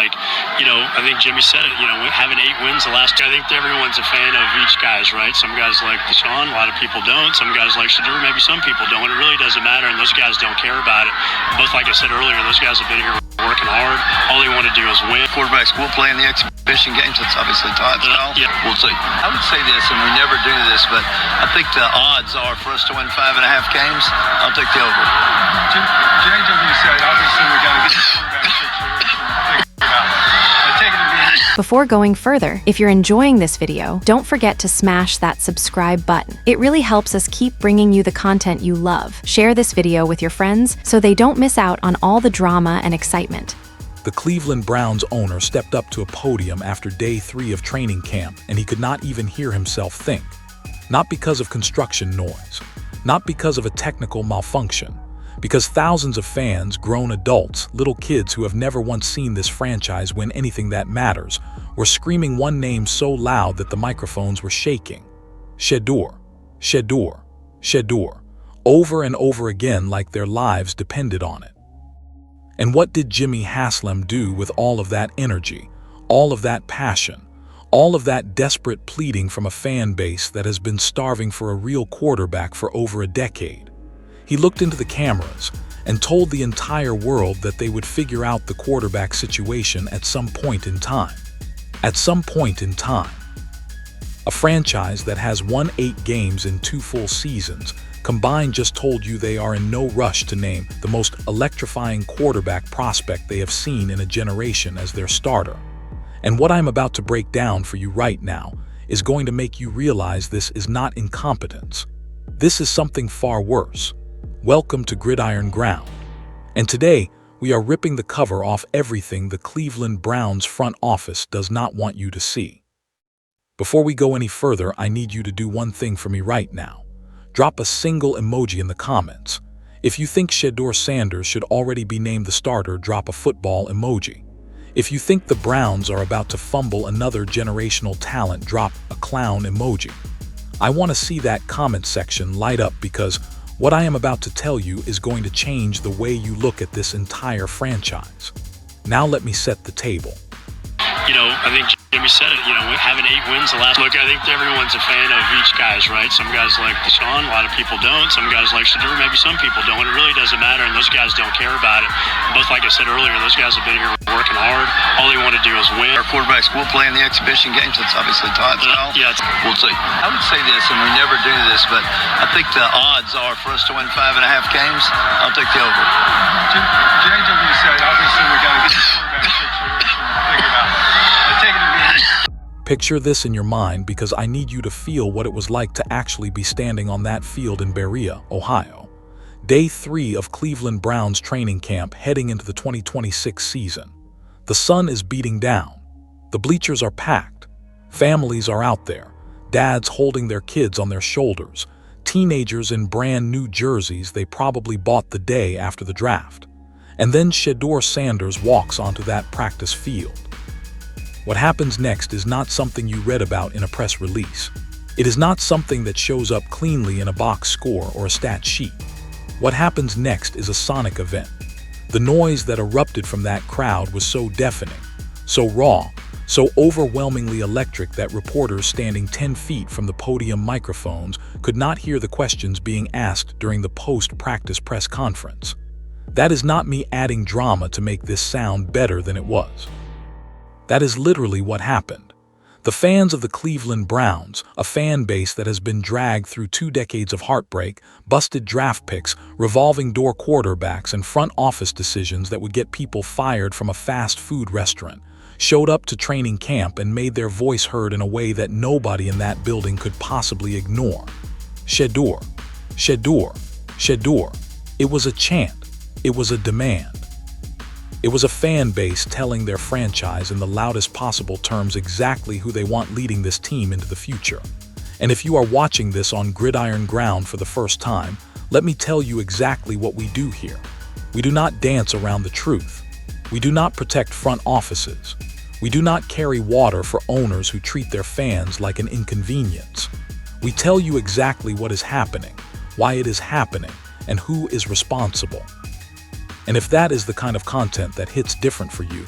like, I think Jimmy said it, having 8 wins the last, I think everyone's a fan of each guy's, right? Some guys like Deshaun, a lot of people don't. Some guys like Shedeur, maybe some people don't. It really doesn't matter, and those guys don't care about it. Both, like I said earlier, those guys have been here working hard. All they want to do is win. Quarterbacks will play in the exhibition games. It's obviously Todd's style. Yeah. We'll see. I would say this, and we never do this, but I think the odds are for us to win 5.5 games. I'll take the over. JW said, obviously, we got to get the quarterback situation figured out. Before going further, if you're enjoying this video, don't forget to smash that subscribe button. It really helps us keep bringing you the content you love. Share this video with your friends so they don't miss out on all the drama and excitement. The Cleveland Browns owner stepped up to a podium after day 3 of training camp, and he could not even hear himself think. Not because of construction noise, not because of a technical malfunction, because thousands of fans, grown adults, little kids who have never once seen this franchise win anything that matters, were screaming one name so loud that the microphones were shaking. Shedeur, Shedeur, Shedeur, over and over again like their lives depended on it. And what did Jimmy Haslam do with all of that energy, all of that passion, all of that desperate pleading from a fan base that has been starving for a real quarterback for over a decade? He looked into the cameras and told the entire world that they would figure out the quarterback situation at some point in time. At some point in time. A franchise that has won 8 games in 2 full seasons combined just told you they are in no rush to name the most electrifying quarterback prospect they have seen in a generation as their starter. And what I'm about to break down for you right now is going to make you realize this is not incompetence. This is something far worse. Welcome to Gridiron Ground. And today, we are ripping the cover off everything the Cleveland Browns front office does not want you to see. Before we go any further, I need you to do one thing for me right now. Drop a single emoji in the comments. If you think Shedeur Sanders should already be named the starter, drop a football emoji. If you think the Browns are about to fumble another generational talent, drop a clown emoji. I want to see that comment section light up because what I am about to tell you is going to change the way you look at this entire franchise. Now let me set the table. I think Jimmy said it, having 8 wins the last, look, I think everyone's a fan of each guy's, right? Some guys like Deshaun, a lot of people don't. Some guys like Shedeur, maybe some people don't. It really doesn't matter, and those guys don't care about it. Both, like I said earlier, those guys have been here working hard. All they want to do is win. Our quarterbacks will play in the exhibition games. It's obviously Todd's style. Yeah. We'll see. I would say this, and we never do this, but I think the odds are for us to win 5.5 games. I'll take the over. JW said, obviously, we got to get the quarterback situation figured out. Picture this in your mind because I need you to feel what it was like to actually be standing on that field in Berea, Ohio. Day 3 of Cleveland Browns training camp heading into the 2026 season. The sun is beating down. The bleachers are packed. Families are out there. Dads holding their kids on their shoulders. Teenagers in brand new jerseys they probably bought the day after the draft. And then Shedeur Sanders walks onto that practice field. What happens next is not something you read about in a press release. It is not something that shows up cleanly in a box score or a stat sheet. What happens next is a sonic event. The noise that erupted from that crowd was so deafening, so raw, so overwhelmingly electric that reporters standing 10 feet from the podium microphones could not hear the questions being asked during the post-practice press conference. That is not me adding drama to make this sound better than it was. That is literally what happened. The fans of the Cleveland Browns, a fan base that has been dragged through 2 decades of heartbreak, busted draft picks, revolving door quarterbacks, and front office decisions that would get people fired from a fast food restaurant, showed up to training camp and made their voice heard in a way that nobody in that building could possibly ignore. Shedeur, Shedeur, Shedeur. It was a chant. It was a demand. It was a fan base telling their franchise in the loudest possible terms exactly who they want leading this team into the future. And if you are watching this on Gridiron Ground for the first time, let me tell you exactly what we do here. We do not dance around the truth. We do not protect front offices. We do not carry water for owners who treat their fans like an inconvenience. We tell you exactly what is happening, why it is happening, and who is responsible. And if that is the kind of content that hits different for you,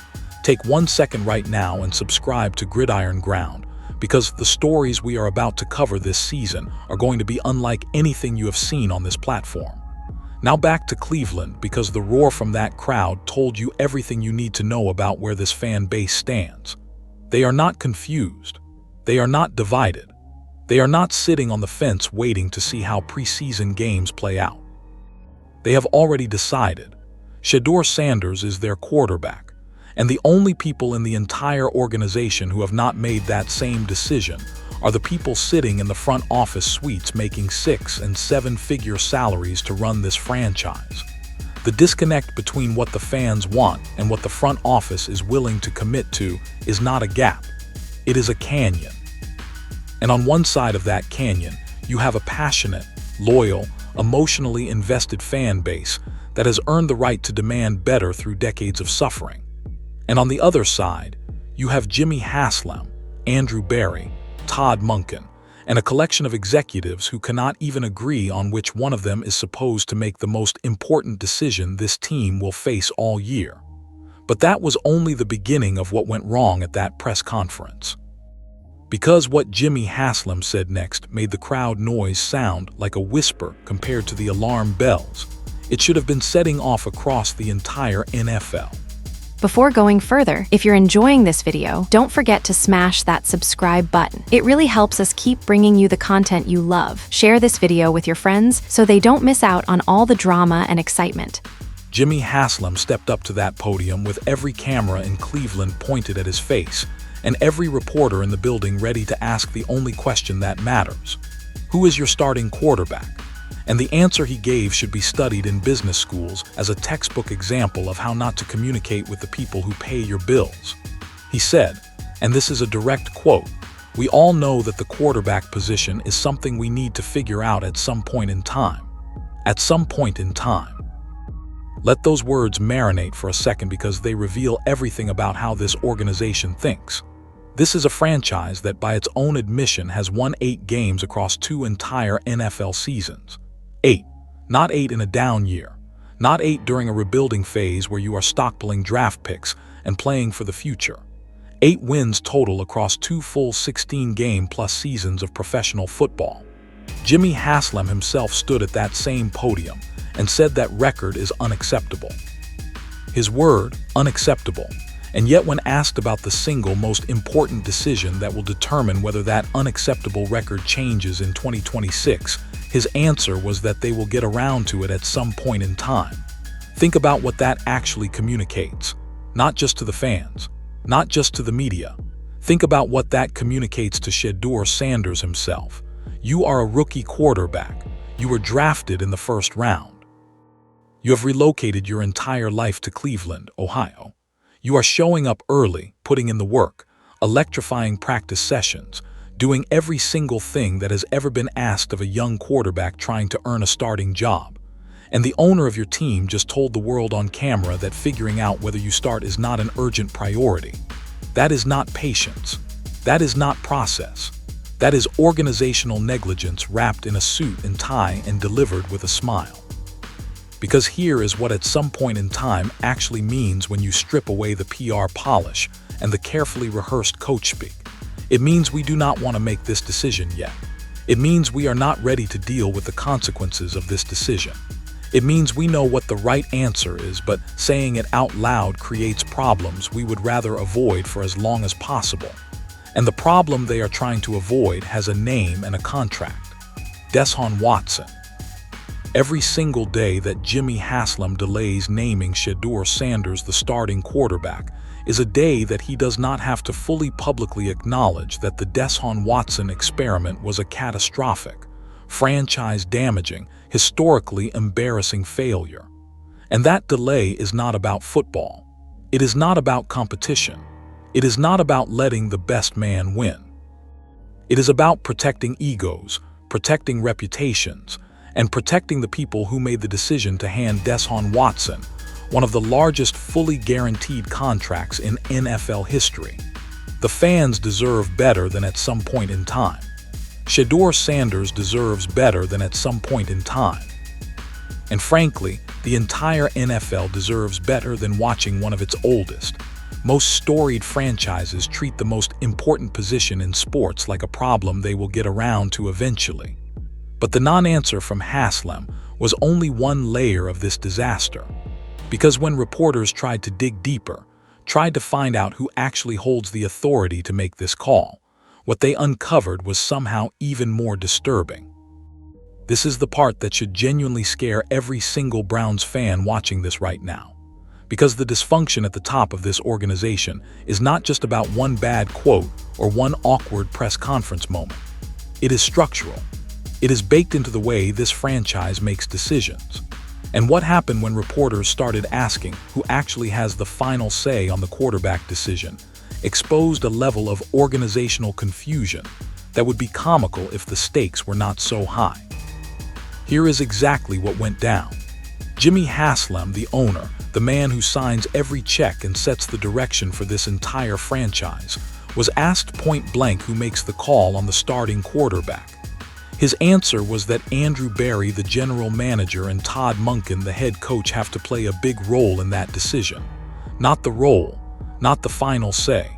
Take 1 second right now and subscribe to Gridiron Ground, because the stories we are about to cover this season are going to be unlike anything you have seen on this platform. Now back to Cleveland, because the roar from that crowd told you everything you need to know about where this fan base stands. They are not confused. They are not divided. They are not sitting on the fence waiting to see how preseason games play out. They have already decided. Shedeur Sanders is their quarterback, and the only people in the entire organization who have not made that same decision are the people sitting in the front office suites making 6- and 7-figure salaries to run this franchise. The disconnect between what the fans want and what the front office is willing to commit to is not a gap. It is a canyon. And on one side of that canyon, you have a passionate, loyal, emotionally invested fan base that has earned the right to demand better through decades of suffering. And on the other side, you have Jimmy Haslam, Andrew Berea, Todd Monken, and a collection of executives who cannot even agree on which one of them is supposed to make the most important decision this team will face all year. But that was only the beginning of what went wrong at that press conference. Because what Jimmy Haslam said next made the crowd noise sound like a whisper compared to the alarm bells, it should have been setting off across the entire NFL. Before going further, if you're enjoying this video, don't forget to smash that subscribe button. It really helps us keep bringing you the content you love. Share this video with your friends so they don't miss out on all the drama and excitement. Jimmy Haslam stepped up to that podium with every camera in Cleveland pointed at his face, and every reporter in the building ready to ask the only question that matters. Who is your starting quarterback? And the answer he gave should be studied in business schools as a textbook example of how not to communicate with the people who pay your bills. He said, and this is a direct quote, "We all know that the quarterback position is something we need to figure out at some point in time. At some point in time." Let those words marinate for a second because they reveal everything about how this organization thinks. This is a franchise that, by its own admission, has won 8 games across 2 entire NFL seasons. 8. Not 8 in a down year. Not 8 during a rebuilding phase where you are stockpiling draft picks and playing for the future. 8 wins total across 2 full 16-game-plus seasons of professional football. Jimmy Haslam himself stood at that same podium and said that record is unacceptable. His word, unacceptable. And yet when asked about the single most important decision that will determine whether that unacceptable record changes in 2026, his answer was that they will get around to it at some point in time. Think about what that actually communicates. Not just to the fans, not just to the media. Think about what that communicates to Shedeur Sanders himself. You are a rookie quarterback. You were drafted in the first round. You have relocated your entire life to Cleveland, Ohio. You are showing up early, putting in the work, electrifying practice sessions, doing every single thing that has ever been asked of a young quarterback trying to earn a starting job. And the owner of your team just told the world on camera that figuring out whether you start is not an urgent priority. That is not patience. That is not process. That is organizational negligence wrapped in a suit and tie and delivered with a smile. Because here is what at some point in time actually means when you strip away the PR polish and the carefully rehearsed coach speak. It means we do not want to make this decision yet. It means we are not ready to deal with the consequences of this decision. It means we know what the right answer is, but saying it out loud creates problems we would rather avoid for as long as possible. And the problem they are trying to avoid has a name and a contract. Deshaun Watson. Every single day that Jimmy Haslam delays naming Shedeur Sanders the starting quarterback is a day that he does not have to fully publicly acknowledge that the Deshaun Watson experiment was a catastrophic, franchise-damaging, historically embarrassing failure. And that delay is not about football. It is not about competition. It is not about letting the best man win. It is about protecting egos, protecting reputations, and protecting the people who made the decision to hand Deshaun Watson one of the largest fully guaranteed contracts in NFL history. The fans deserve better than at some point in time. Shedeur Sanders deserves better than at some point in time. And frankly, the entire NFL deserves better than watching one of its oldest, Most storied franchises treat the most important position in sports like a problem they will get around to eventually. But the non-answer from Haslam was only one layer of this disaster. Because when reporters tried to dig deeper, tried to find out who actually holds the authority to make this call, what they uncovered was somehow even more disturbing. This is the part that should genuinely scare every single Browns fan watching this right now. Because the dysfunction at the top of this organization is not just about one bad quote or one awkward press conference moment. It is structural. It is baked into the way this franchise makes decisions. And what happened when reporters started asking who actually has the final say on the quarterback decision exposed a level of organizational confusion that would be comical if the stakes were not so high. Here is exactly what went down. Jimmy Haslam, the owner, the man who signs every check and sets the direction for this entire franchise, was asked point blank who makes the call on the starting quarterback. His answer was that Andrew Berea, the general manager, and Todd Monken, the head coach, have to play a big role in that decision. Not the role, not the final say,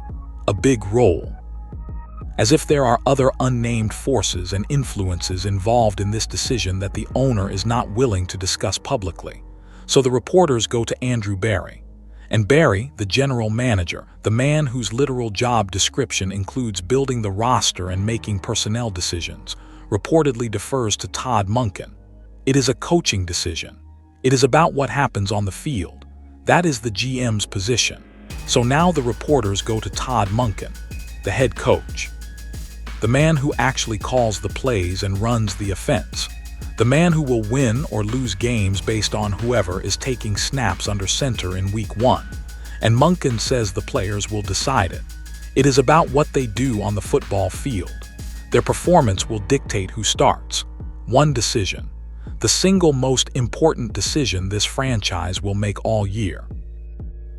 a big role. As if there are other unnamed forces and influences involved in this decision that the owner is not willing to discuss publicly. So the reporters go to Andrew Berea. And Berea, the general manager, the man whose literal job description includes building the roster and making personnel decisions, reportedly defers to Todd Monken. It is a coaching decision. It is about what happens on the field. That is the GM's position. So now the reporters go to Todd Monken, the head coach. The man who actually calls the plays and runs the offense. The man who will win or lose games based on whoever is taking snaps under center in week 1. And Monken says the players will decide it. It is about what they do on the football field. Their performance will dictate who starts. One decision. The single most important decision this franchise will make all year.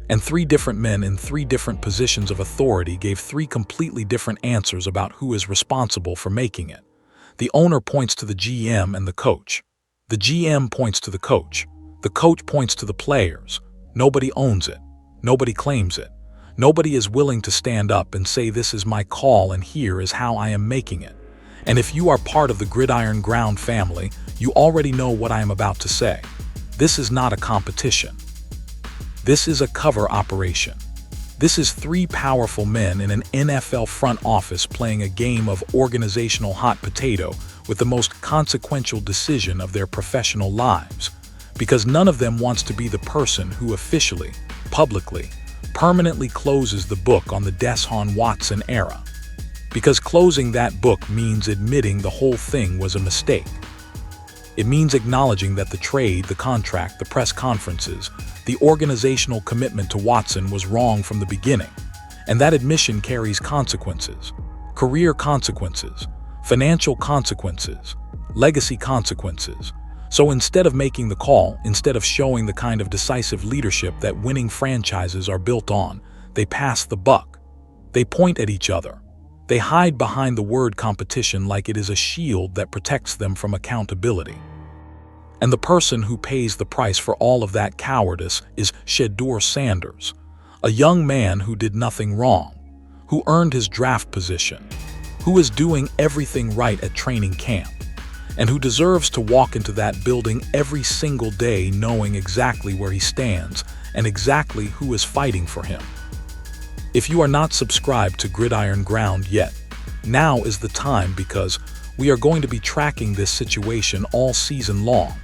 And 3 different men in 3 different positions of authority gave 3 completely different answers about who is responsible for making it. The owner points to the GM and the coach. The GM points to the coach. The coach points to the players. Nobody owns it. Nobody claims it. Nobody is willing to stand up and say this is my call and here is how I am making it. And if you are part of the Gridiron Ground family, you already know what I am about to say. This is not a competition. This is a cover operation. This is 3 powerful men in an NFL front office playing a game of organizational hot potato with the most consequential decision of their professional lives. Because none of them wants to be the person who officially, publicly, permanently closes the book on the Deshaun Watson era. Because closing that book means admitting the whole thing was a mistake. It means acknowledging that the trade, the contract, the press conferences, the organizational commitment to Watson was wrong from the beginning. And that admission carries consequences. Career consequences, financial consequences, legacy consequences. So instead of making the call, instead of showing the kind of decisive leadership that winning franchises are built on, they pass the buck. They point at each other. They hide behind the word competition like it is a shield that protects them from accountability. And the person who pays the price for all of that cowardice is Shedeur Sanders, a young man who did nothing wrong, who earned his draft position, who is doing everything right at training camp, and who deserves to walk into that building every single day knowing exactly where he stands and exactly who is fighting for him. If you are not subscribed to Gridiron Ground yet, now is the time because we are going to be tracking this situation all season long,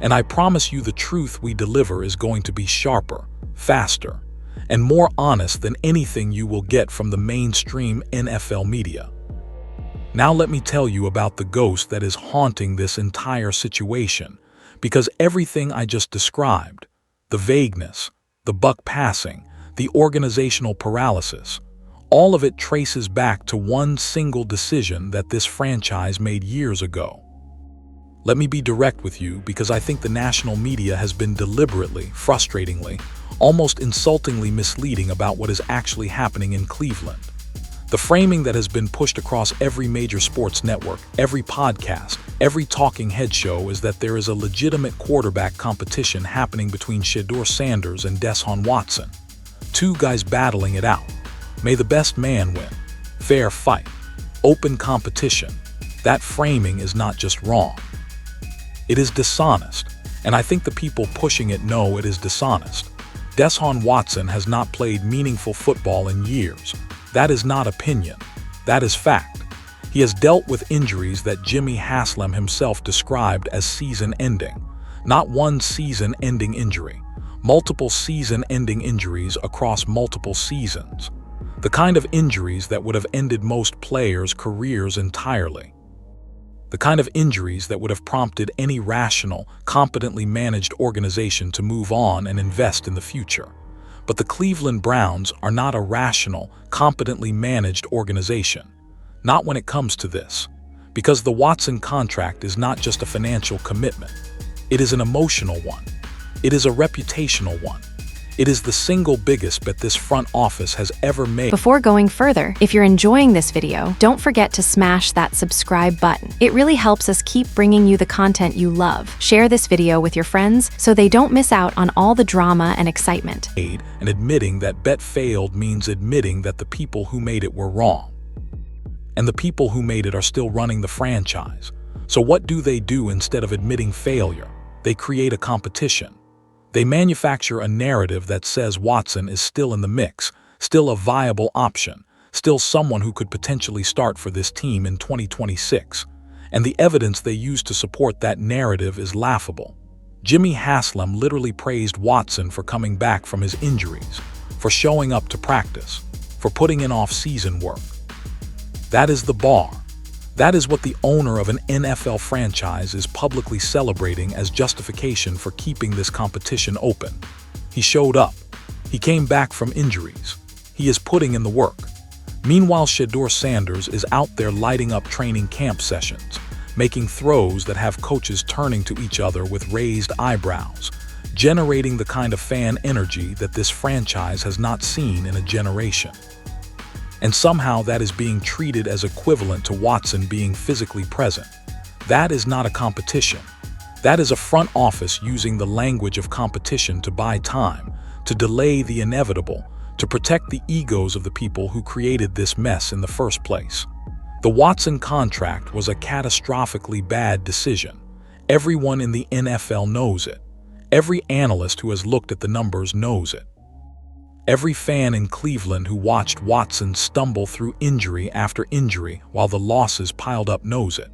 and I promise you the truth we deliver is going to be sharper, faster, and more honest than anything you will get from the mainstream NFL media. Now let me tell you about the ghost that is haunting this entire situation, because everything I just described, the vagueness, the buck passing, the organizational paralysis, all of it traces back to one single decision that this franchise made years ago. Let me be direct with you because I think the national media has been deliberately, frustratingly, almost insultingly misleading about what is actually happening in Cleveland. The framing that has been pushed across every major sports network, every podcast, every talking head show is that there is a legitimate quarterback competition happening between Shedeur Sanders and Deshaun Watson. Two guys battling it out. May the best man win. Fair fight. Open competition. That framing is not just wrong. It is dishonest, and I think the people pushing it know it is dishonest. Deshaun Watson has not played meaningful football in years. That is not opinion. That is fact. He has dealt with injuries that Jimmy Haslam himself described as season-ending. Not one season-ending injury. Multiple season-ending injuries across multiple seasons. The kind of injuries that would have ended most players' careers entirely. The kind of injuries that would have prompted any rational, competently managed organization to move on and invest in the future. But the Cleveland Browns are not a rational, competently managed organization. Not when it comes to this. Because the Watson contract is not just a financial commitment. It is an emotional one. It is a reputational one. It is the single biggest bet this front office has ever made. Before going further, if you're enjoying this video, don't forget to smash that subscribe button. It really helps us keep bringing you the content you love. Share this video with your friends so they don't miss out on all the drama and excitement. And admitting that bet failed means admitting that the people who made it were wrong. And the people who made it are still running the franchise. So what do they do instead of admitting failure? They create a competition. They manufacture a narrative that says Watson is still in the mix, still a viable option, still someone who could potentially start for this team in 2026. And the evidence they use to support that narrative is laughable. Jimmy Haslam literally praised Watson for coming back from his injuries, for showing up to practice, for putting in off-season work. That is the bar. That is what the owner of an NFL franchise is publicly celebrating as justification for keeping this competition open. He showed up. He came back from injuries. He is putting in the work. Meanwhile, Shedeur Sanders is out there lighting up training camp sessions, making throws that have coaches turning to each other with raised eyebrows, generating the kind of fan energy that this franchise has not seen in a generation. And somehow that is being treated as equivalent to Watson being physically present. That is not a competition. That is a front office using the language of competition to buy time, to delay the inevitable, to protect the egos of the people who created this mess in the first place. The Watson contract was a catastrophically bad decision. Everyone in the NFL knows it. Every analyst who has looked at the numbers knows it. Every fan in Cleveland who watched Watson stumble through injury after injury while the losses piled up knows it.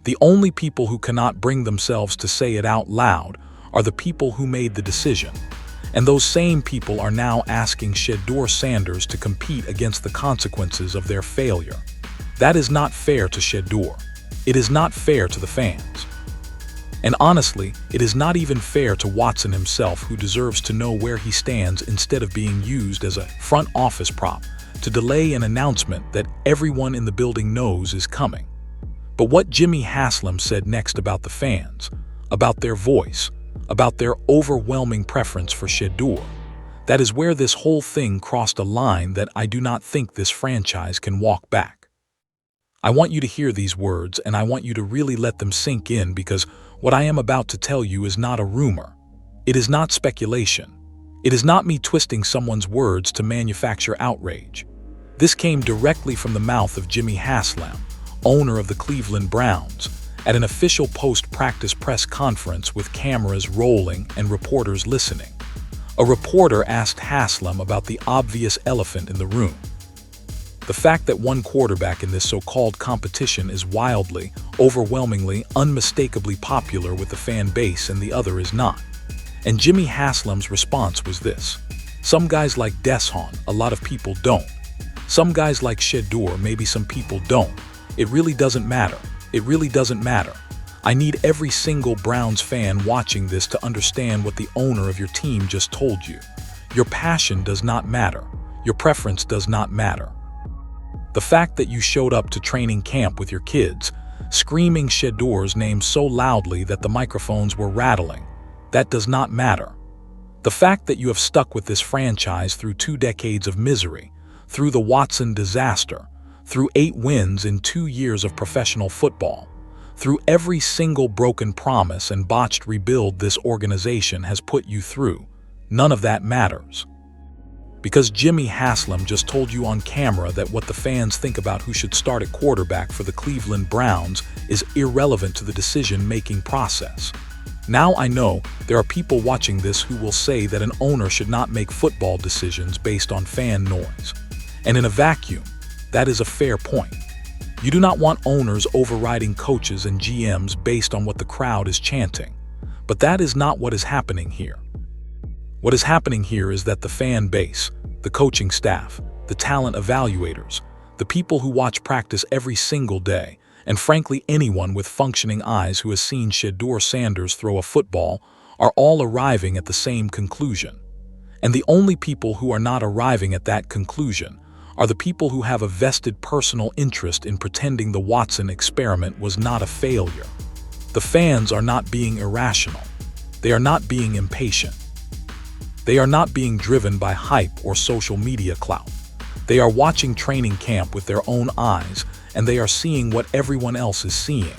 The only people who cannot bring themselves to say it out loud are the people who made the decision. And those same people are now asking Shedeur Sanders to compete against the consequences of their failure. That is not fair to Shedeur. It is not fair to the fans. And honestly, it is not even fair to Watson himself, who deserves to know where he stands instead of being used as a front office prop to delay an announcement that everyone in the building knows is coming. But what Jimmy Haslam said next about the fans, about their voice, about their overwhelming preference for Shedeur, that is where this whole thing crossed a line that I do not think this franchise can walk back. I want you to hear these words, and I want you to really let them sink in, because what I am about to tell you is not a rumor. It is not speculation. It is not me twisting someone's words to manufacture outrage. This came directly from the mouth of Jimmy Haslam, owner of the Cleveland Browns, at an official post-practice press conference with cameras rolling and reporters listening. A reporter asked Haslam about the obvious elephant in the room. The fact that one quarterback in this so-called competition is wildly, overwhelmingly, unmistakably popular with the fan base and the other is not. And Jimmy Haslam's response was this: some guys like Deshaun, a lot of people don't. Some guys like Shedeur, maybe some people don't. It really doesn't matter. It really doesn't matter. I need every single Browns fan watching this to understand what the owner of your team just told you. Your passion does not matter. Your preference does not matter. The fact that you showed up to training camp with your kids, screaming Shedeur's name so loudly that the microphones were rattling, that does not matter. The fact that you have stuck with this franchise through 2 decades of misery, through the Watson disaster, through 8 wins in 2 years of professional football, through every single broken promise and botched rebuild this organization has put you through, none of that matters. Because Jimmy Haslam just told you on camera that what the fans think about who should start at quarterback for the Cleveland Browns is irrelevant to the decision-making process. Now I know there are people watching this who will say that an owner should not make football decisions based on fan noise. And in a vacuum, that is a fair point. You do not want owners overriding coaches and GMs based on what the crowd is chanting. But that is not what is happening here. What is happening here is that the fan base, the coaching staff, the talent evaluators, the people who watch practice every single day, and frankly anyone with functioning eyes who has seen Shedeur Sanders throw a football, are all arriving at the same conclusion. And the only people who are not arriving at that conclusion are the people who have a vested personal interest in pretending the Watson experiment was not a failure. The fans are not being irrational. They are not being impatient. They are not being driven by hype or social media clout. They are watching training camp with their own eyes, and they are seeing what everyone else is seeing.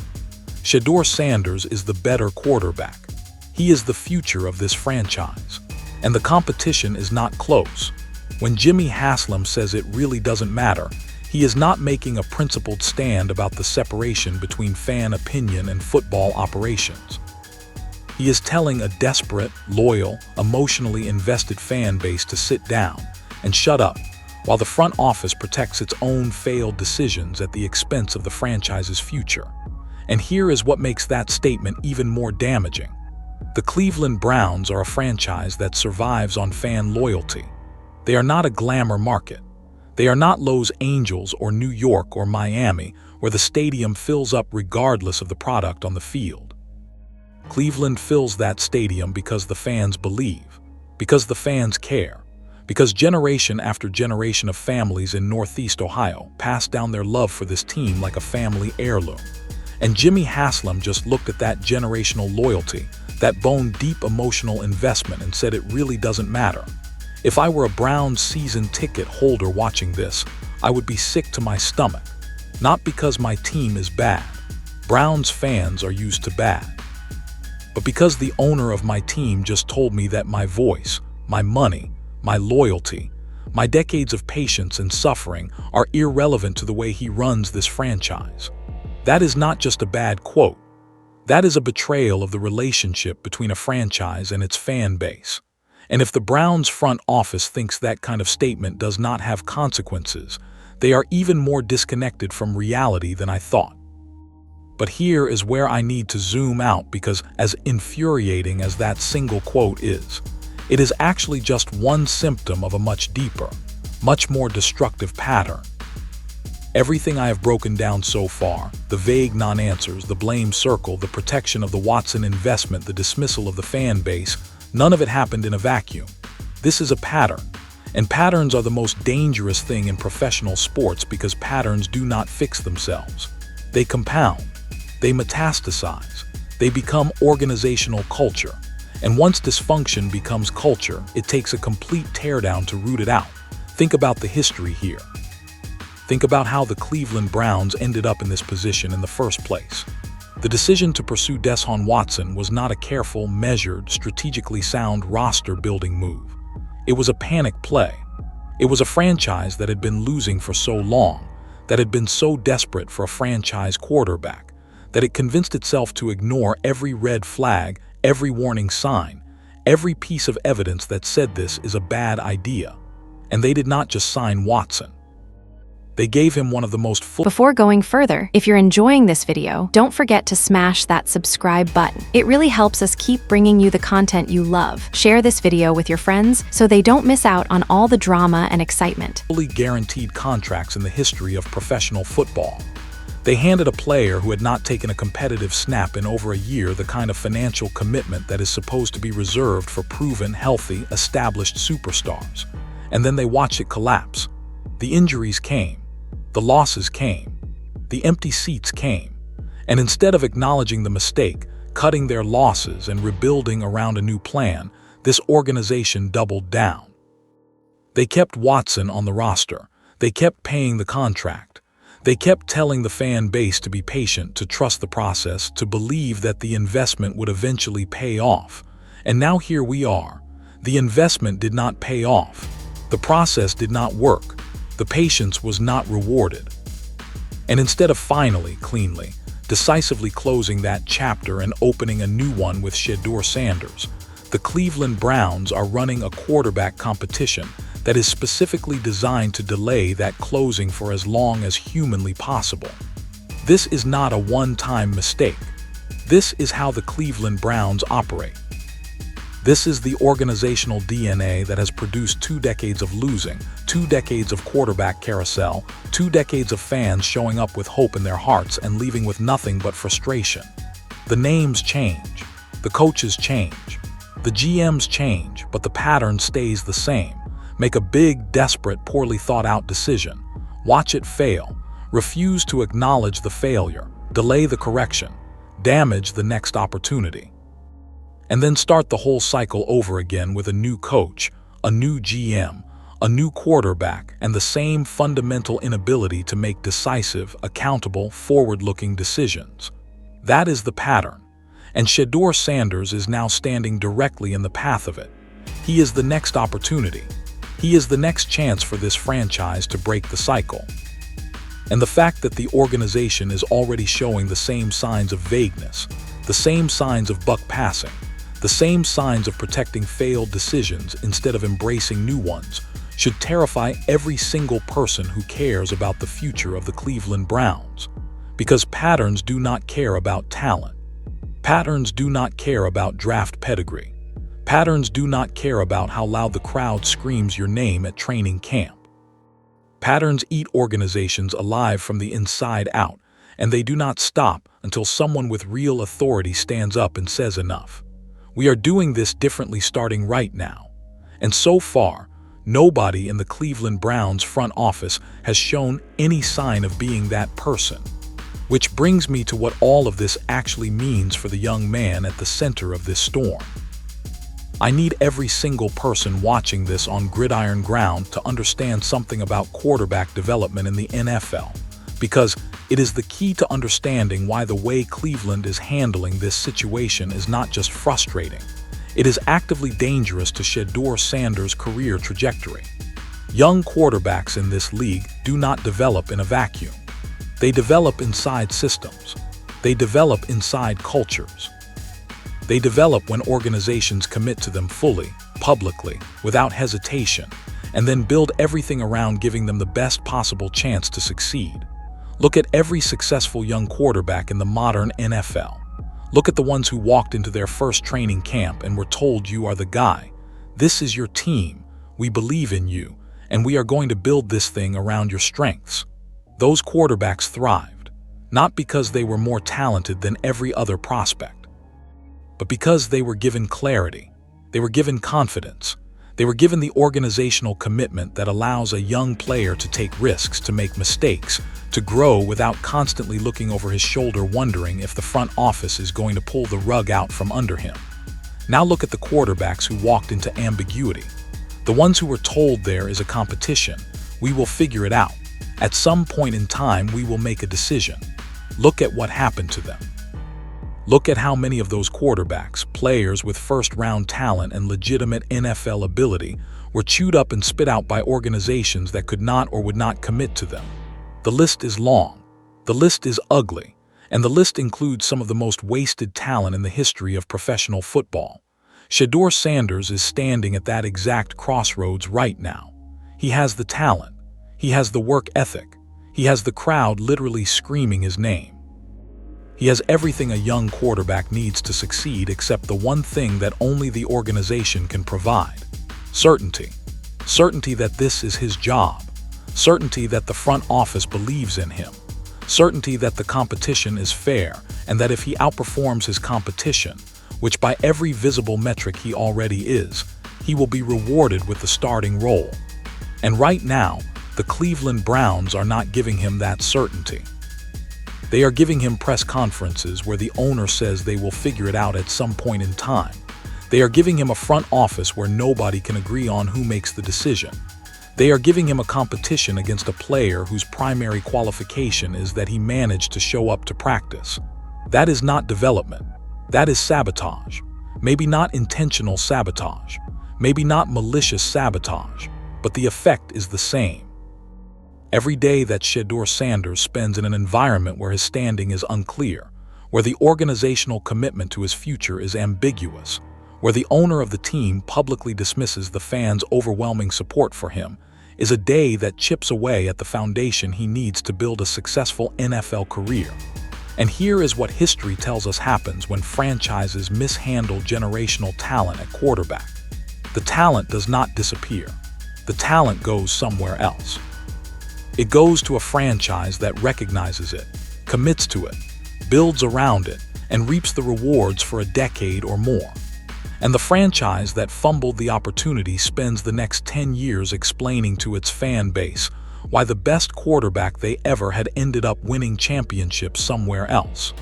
Shedeur Sanders is the better quarterback. He is the future of this franchise. And the competition is not close. When Jimmy Haslam says it really doesn't matter, he is not making a principled stand about the separation between fan opinion and football operations. He is telling a desperate, loyal, emotionally invested fan base to sit down and shut up while the front office protects its own failed decisions at the expense of the franchise's future. And here is what makes that statement even more damaging. The Cleveland Browns are a franchise that survives on fan loyalty. They are not a glamour market. They are not Los Angeles or New York or Miami, where the stadium fills up regardless of the product on the field. Cleveland fills that stadium because the fans believe, because the fans care, because generation after generation of families in Northeast Ohio passed down their love for this team like a family heirloom. And Jimmy Haslam just looked at that generational loyalty, that bone-deep emotional investment, and said it really doesn't matter. If I were a Browns season ticket holder watching this, I would be sick to my stomach. Not because my team is bad. Browns fans are used to bad. But because the owner of my team just told me that my voice, my money, my loyalty, my decades of patience and suffering are irrelevant to the way he runs this franchise. That is not just a bad quote. That is a betrayal of the relationship between a franchise and its fan base. And if the Browns front office thinks that kind of statement does not have consequences, they are even more disconnected from reality than I thought. But here is where I need to zoom out, because as infuriating as that single quote is, it is actually just one symptom of a much deeper, much more destructive pattern. Everything I have broken down so far, the vague non-answers, the blame circle, the protection of the Watson investment, the dismissal of the fan base, none of it happened in a vacuum. This is a pattern. And patterns are the most dangerous thing in professional sports because patterns do not fix themselves. They compound. They metastasize. They become organizational culture. And once dysfunction becomes culture, it takes a complete teardown to root it out. Think about the history here. Think about how the Cleveland Browns ended up in this position in the first place. The decision to pursue Deshaun Watson was not a careful, measured, strategically sound roster-building move. It was a panic play. It was a franchise that had been losing for so long, that had been so desperate for a franchise quarterback, that it convinced itself to ignore every red flag, every warning sign, every piece of evidence that said this is a bad idea. And they did not just sign Watson. They gave him one of the most Before going further, if you're enjoying this video, don't forget to smash that subscribe button. It really helps us keep bringing you the content you love. Share this video with your friends so they don't miss out on all the drama and excitement. fully guaranteed contracts in the history of professional football. They handed a player who had not taken a competitive snap in over a year the kind of financial commitment that is supposed to be reserved for proven, healthy, established superstars. And then they watched it collapse. The injuries came. The losses came. The empty seats came. And instead of acknowledging the mistake, cutting their losses, and rebuilding around a new plan, this organization doubled down. They kept Watson on the roster. They kept paying the contract. They kept telling the fan base to be patient, to trust the process, to believe that the investment would eventually pay off. And now here we are. The investment did not pay off. The process did not work. The patience was not rewarded. And instead of finally, cleanly, decisively closing that chapter and opening a new one with Shedeur Sanders, the Cleveland Browns are running a quarterback competition that is specifically designed to delay that closing for as long as humanly possible. This is not a one-time mistake. This is how the Cleveland Browns operate. This is the organizational DNA that has produced 2 decades of losing, 2 decades of quarterback carousel, 2 decades of fans showing up with hope in their hearts and leaving with nothing but frustration. The names change, the coaches change, the GMs change, but the pattern stays the same. Make a big, desperate, poorly thought out decision. Watch it fail. Refuse to acknowledge the failure. Delay the correction. Damage the next opportunity. And then start the whole cycle over again with a new coach, a new GM, a new quarterback, and the same fundamental inability to make decisive, accountable, forward-looking decisions. That is the pattern. And Shedeur Sanders is now standing directly in the path of it. He is the next opportunity. He is the next chance for this franchise to break the cycle. And the fact that the organization is already showing the same signs of vagueness, the same signs of buck passing, the same signs of protecting failed decisions instead of embracing new ones, should terrify every single person who cares about the future of the Cleveland Browns. Because patterns do not care about talent. Patterns do not care about draft pedigree. Patterns do not care about how loud the crowd screams your name at training camp. Patterns eat organizations alive from the inside out, and they do not stop until someone with real authority stands up and says enough. We are doing this differently starting right now. And so far, nobody in the Cleveland Browns front office has shown any sign of being that person. Which brings me to what all of this actually means for the young man at the center of this storm. I need every single person watching this on gridiron ground to understand something about quarterback development in the NFL, because it is the key to understanding why the way Cleveland is handling this situation is not just frustrating. It is actively dangerous to Shedeur Sanders' career trajectory. Young quarterbacks in this league do not develop in a vacuum. They develop inside systems. They develop inside cultures. They develop when organizations commit to them fully, publicly, without hesitation, and then build everything around giving them the best possible chance to succeed. Look at every successful young quarterback in the modern NFL. Look at the ones who walked into their first training camp and were told, "You are the guy. This is your team. We believe in you, and we are going to build this thing around your strengths." Those quarterbacks thrived, not because they were more talented than every other prospect, but because they were given clarity, they were given confidence, they were given the organizational commitment that allows a young player to take risks, to make mistakes, to grow without constantly looking over his shoulder wondering if the front office is going to pull the rug out from under him. Now look at the quarterbacks who walked into ambiguity. The ones who were told there is a competition, we will figure it out. At some point in time, we will make a decision. Look at what happened to them. Look at how many of those quarterbacks, players with first-round talent and legitimate NFL ability, were chewed up and spit out by organizations that could not or would not commit to them. The list is long, the list is ugly, and the list includes some of the most wasted talent in the history of professional football. Shedeur Sanders is standing at that exact crossroads right now. He has the talent, he has the work ethic, he has the crowd literally screaming his name. He has everything a young quarterback needs to succeed except the one thing that only the organization can provide: certainty. Certainty that this is his job. Certainty that the front office believes in him. Certainty that the competition is fair and that if he outperforms his competition, which by every visible metric he already is, he will be rewarded with the starting role. And right now, the Cleveland Browns are not giving him that certainty. They are giving him press conferences where the owner says they will figure it out at some point in time. They are giving him a front office where nobody can agree on who makes the decision. They are giving him a competition against a player whose primary qualification is that he managed to show up to practice. That is not development. That is sabotage. Maybe not intentional sabotage. Maybe not malicious sabotage. but the effect is the same. Every day that Shedeur Sanders spends in an environment where his standing is unclear, where the organizational commitment to his future is ambiguous, where the owner of the team publicly dismisses the fans' overwhelming support for him, is a day that chips away at the foundation he needs to build a successful NFL career. And here is what history tells us happens when franchises mishandle generational talent at quarterback. The talent does not disappear. The talent goes somewhere else. It goes to a franchise that recognizes it, commits to it, builds around it, and reaps the rewards for a decade or more. And the franchise that fumbled the opportunity spends the next 10 years explaining to its fan base why the best quarterback they ever had ended up winning championships somewhere else.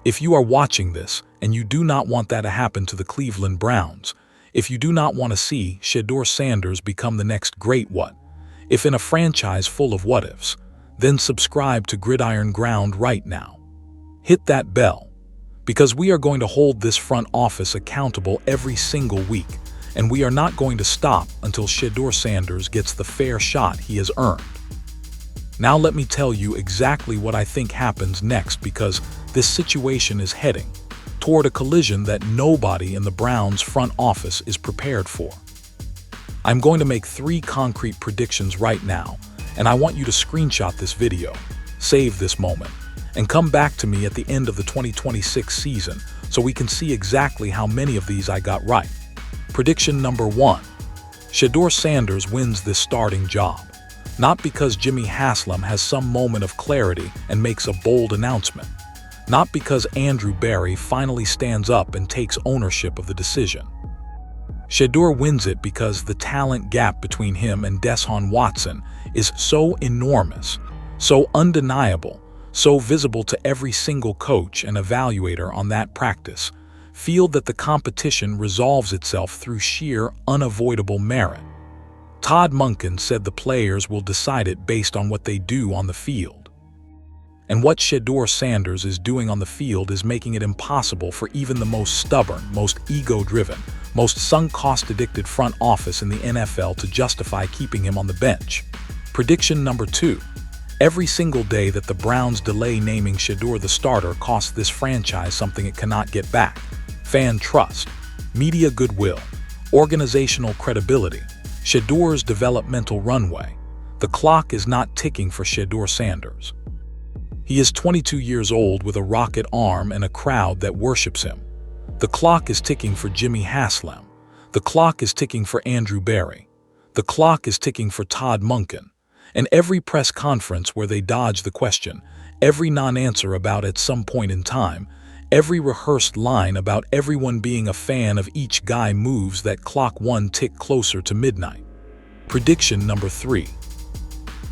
If you are watching this and you do not want that to happen to the Cleveland Browns, if you do not want to see Shedeur Sanders become the next great what, if in a franchise full of what-ifs, then subscribe to Gridiron Ground right now. Hit that bell, because we are going to hold this front office accountable every single week, and we are not going to stop until Shedeur Sanders gets the fair shot he has earned. Now let me tell you exactly what I think happens next, because this situation is heading toward a collision that nobody in the Browns front office is prepared for. I'm going to make 3 concrete predictions right now, and I want you to screenshot this video, save this moment, and come back to me at the end of the 2026 season so we can see exactly how many of these I got right. Prediction number 1. Shedeur Sanders wins this starting job, not because Jimmy Haslam has some moment of clarity and makes a bold announcement, not because Andrew Berea finally stands up and takes ownership of the decision. Shedeur wins it because the talent gap between him and Deshaun Watson is so enormous, so undeniable, so visible to every single coach and evaluator on that practice field that the competition resolves itself through sheer, unavoidable merit. Todd Monken said the players will decide it based on what they do on the field. And what Shedeur Sanders is doing on the field is making it impossible for even the most stubborn, most ego-driven, most sunk-cost-addicted front office in the NFL to justify keeping him on the bench. Prediction number 2. Every single day that the Browns delay naming Shedeur the starter costs this franchise something it cannot get back: fan trust, media goodwill, organizational credibility, Shedeur's developmental runway. The clock is not ticking for Shedeur Sanders. He is 22 years old with a rocket arm and a crowd that worships him. The clock is ticking for Jimmy Haslam. The clock is ticking for Andrew Berea. The clock is ticking for Todd Monken. And every press conference where they dodge the question, every non-answer about at some point in time, every rehearsed line about everyone being a fan of each guy moves that clock one tick closer to midnight. Prediction number 3.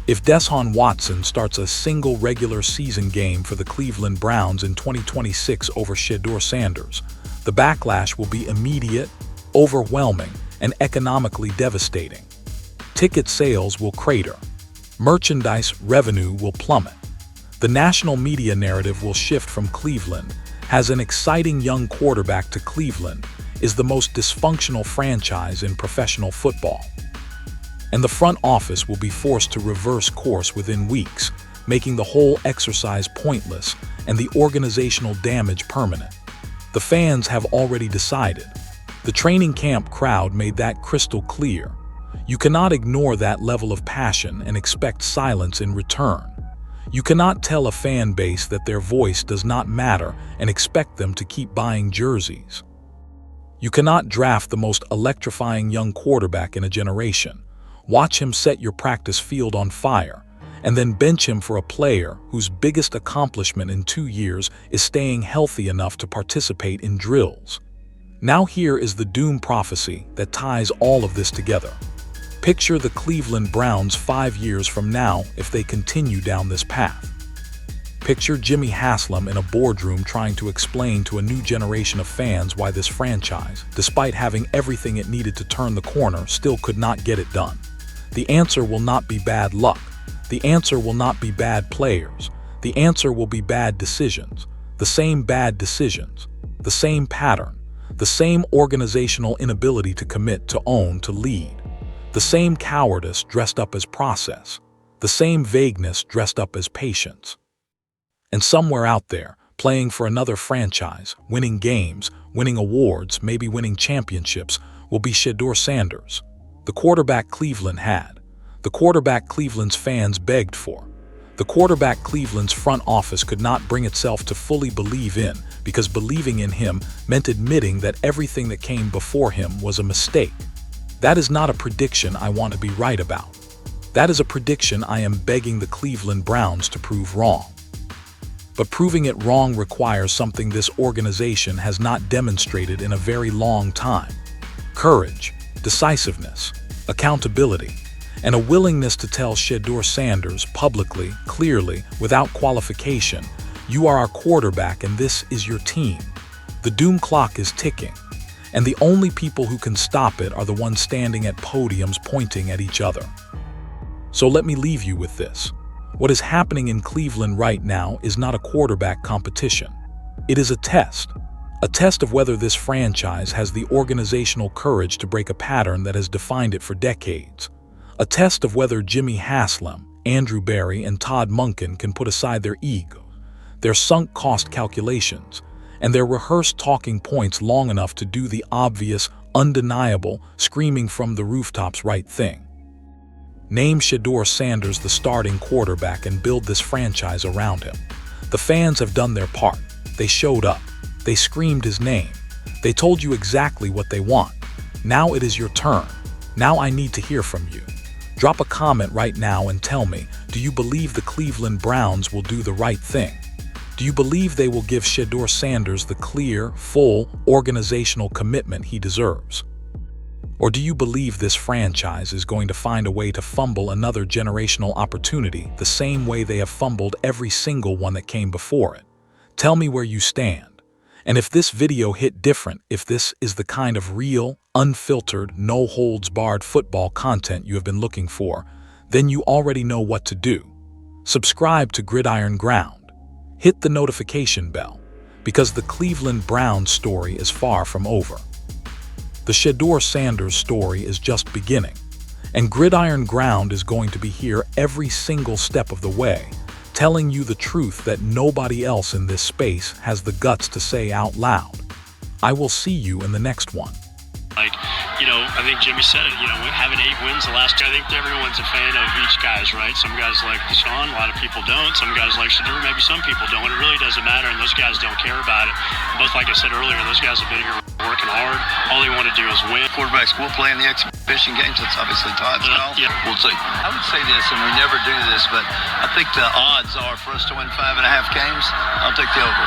If Deshaun Watson starts a single regular season game for the Cleveland Browns in 2026 over Shedeur Sanders, the backlash will be immediate, overwhelming, and economically devastating. Ticket sales will crater. Merchandise revenue will plummet. The national media narrative will shift from Cleveland has an exciting young quarterback to Cleveland is the most dysfunctional franchise in professional football. And the front office will be forced to reverse course within weeks, making the whole exercise pointless and the organizational damage permanent. The fans have already decided. The training camp crowd made that crystal clear. You cannot ignore that level of passion and expect silence in return. You cannot tell a fan base that their voice does not matter and expect them to keep buying jerseys. You cannot draft the most electrifying young quarterback in a generation, watch him set your practice field on fire, and then bench him for a player whose biggest accomplishment in 2 years is staying healthy enough to participate in drills. Now here is the doom prophecy that ties all of this together. Picture the Cleveland Browns 5 years from now if they continue down this path. Picture Jimmy Haslam in a boardroom trying to explain to a new generation of fans why this franchise, despite having everything it needed to turn the corner, still could not get it done. The answer will not be bad luck. The answer will not be bad players. The answer will be bad decisions. The same bad decisions. The same pattern. The same organizational inability to commit, to own, to lead. The same cowardice dressed up as process. The same vagueness dressed up as patience. And somewhere out there, playing for another franchise, winning games, winning awards, maybe winning championships, will be Shedeur Sanders, the quarterback Cleveland had, the quarterback Cleveland's fans begged for, the quarterback Cleveland's front office could not bring itself to fully believe in, because believing in him meant admitting that everything that came before him was a mistake. That is not a prediction I want to be right about. That is a prediction I am begging the Cleveland Browns to prove wrong. But proving it wrong requires something this organization has not demonstrated in a very long time: courage, decisiveness, accountability, and a willingness to tell Shedeur Sanders publicly, clearly, without qualification, "You are our quarterback and this is your team." The doom clock is ticking, and the only people who can stop it are the ones standing at podiums pointing at each other. So let me leave you with this. What is happening in Cleveland right now is not a quarterback competition. It is a test of whether this franchise has the organizational courage to break a pattern that has defined it for decades. A test of whether Jimmy Haslam, Andrew Berry, and Todd Monken can put aside their ego, their sunk cost calculations, and their rehearsed talking points long enough to do the obvious, undeniable, screaming from the rooftops right thing. Name Shedeur Sanders the starting quarterback and build this franchise around him. The fans have done their part. They showed up. They screamed his name. They told you exactly what they want. Now it is your turn. Now I need to hear from you. Drop a comment right now and tell me, do you believe the Cleveland Browns will do the right thing? Do you believe they will give Shedeur Sanders the clear, full, organizational commitment he deserves? Or do you believe this franchise is going to find a way to fumble another generational opportunity the same way they have fumbled every single one that came before it? Tell me where you stand. And if this video hit different, if this is the kind of real, unfiltered, no-holds-barred football content you have been looking for, then you already know what to do. Subscribe to Gridiron Ground. Hit the notification bell, because the Cleveland Browns story is far from over. The Shedeur Sanders story is just beginning, and Gridiron Ground is going to be here every single step of the way, telling you the truth that nobody else in this space has the guts to say out loud. I will see you in the next one. I think Jimmy said it, we having 8 wins the last year. I think everyone's a fan of each guy's, right? Some guys like Deshaun, a lot of people don't. Some guys like Shedeur, maybe some people don't. It really doesn't matter, and those guys don't care about it. Both, like I said earlier, those guys have been here working hard. All they want to do is win. Quarterbacks will play in the exhibition games. That's obviously Todd's call. Yeah. We'll see. I would say this, and we never do this, but I think the odds are for us to win 5.5 games. I'll take the over.